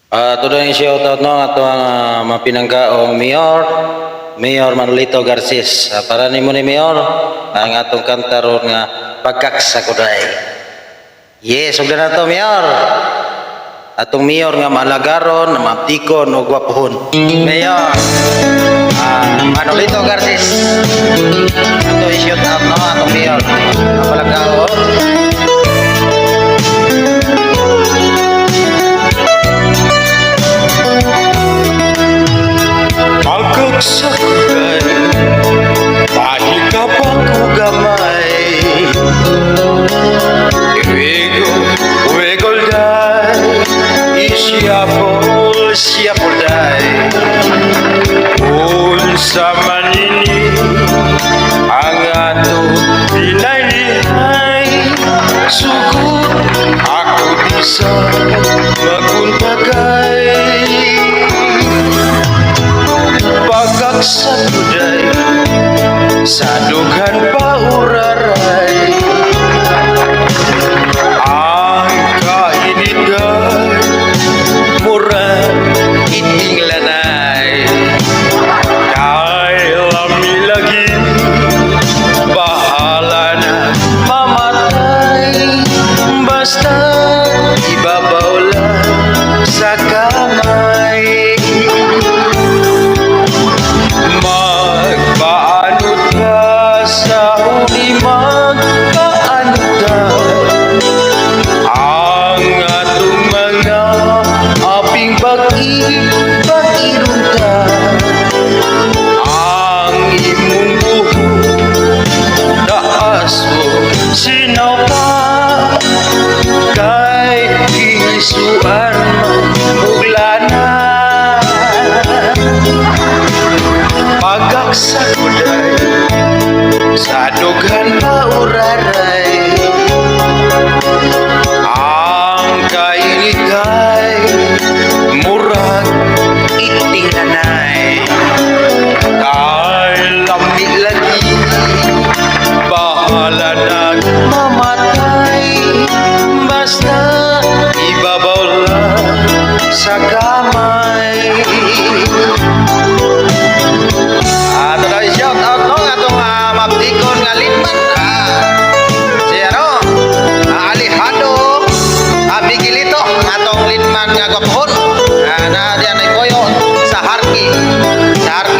Todo yung shoutout no ato ang mapinanggaong Mayor Manolito Garces. Para nimo ni Mayor ang atong kanta ron nga pagkaksakuday. Yes, ug na to Mayor. Atong Mayor nga malagaron, maptikon ug gwapohon. Mayor Manolito Garces. Ato i-shoutout no atong Mayor. Malagaron. Pagkaksakuday, pahika pa ko gamay. Iwigol day, isyapol day. Unsa manini ang ato pinaylihay. Sugod ako di sa maguntagay. Pagkaksakuday, sa dughan pa uraray. Ang kainiday, murag iting lanay. Kay lami lagi, bahala na mamatay. Basta ibabaw lang sa kamay. Magpaanod ka sa huli, magpaanod ka. Ang atong mga aping pag-irong ka. Ang imong buhok naaso sinaw pa. Kay isuan uglana. Pagkaksakuday, sa dughan pa uraray. Ang kainigay, murag iting nanay. Kay lami lagi, bahala na mamatay. Basta ibabaw lang sa kamay. Shout out no atong maptikon nga litman si Alejandro Miguelito atong litman nga gwapohon na diyan ay boyo sa Harki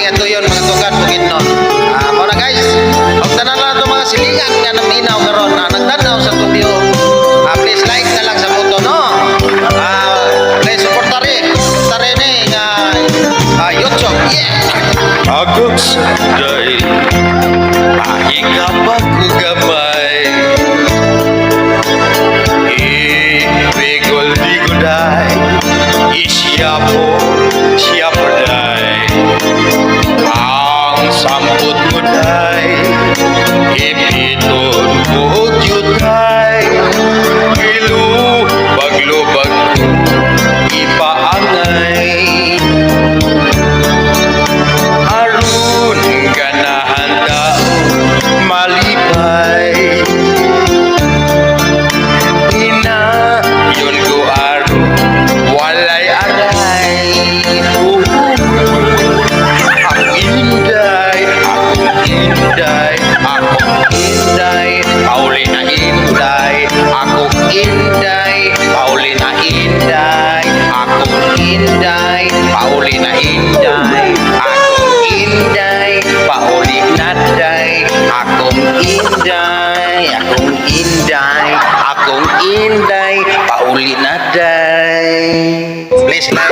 ato yun mga tugan Bukidnon. Mo na guys, og tanan lang itong mga silingan nga naminaw karon nagtanaw sa studio. Please like na lang sa photo no. Please supportare ni nga YouTube. Yeah. Pagkaksakuday, pahika pa ko gamay. Iwigol day, isyapol day. Ang samput mo day, ipiton ko jutay. Ilubag-lubag ko, ipaangay. Arun ganahan daw malipay. Ina yun ko aron walay aray. Akong inday, Paulina inday. Akong inday, Paulina inday. Akong inday, Paulina inday. Akong inday, Paulina day. Akong inday, Paulina day. Please like.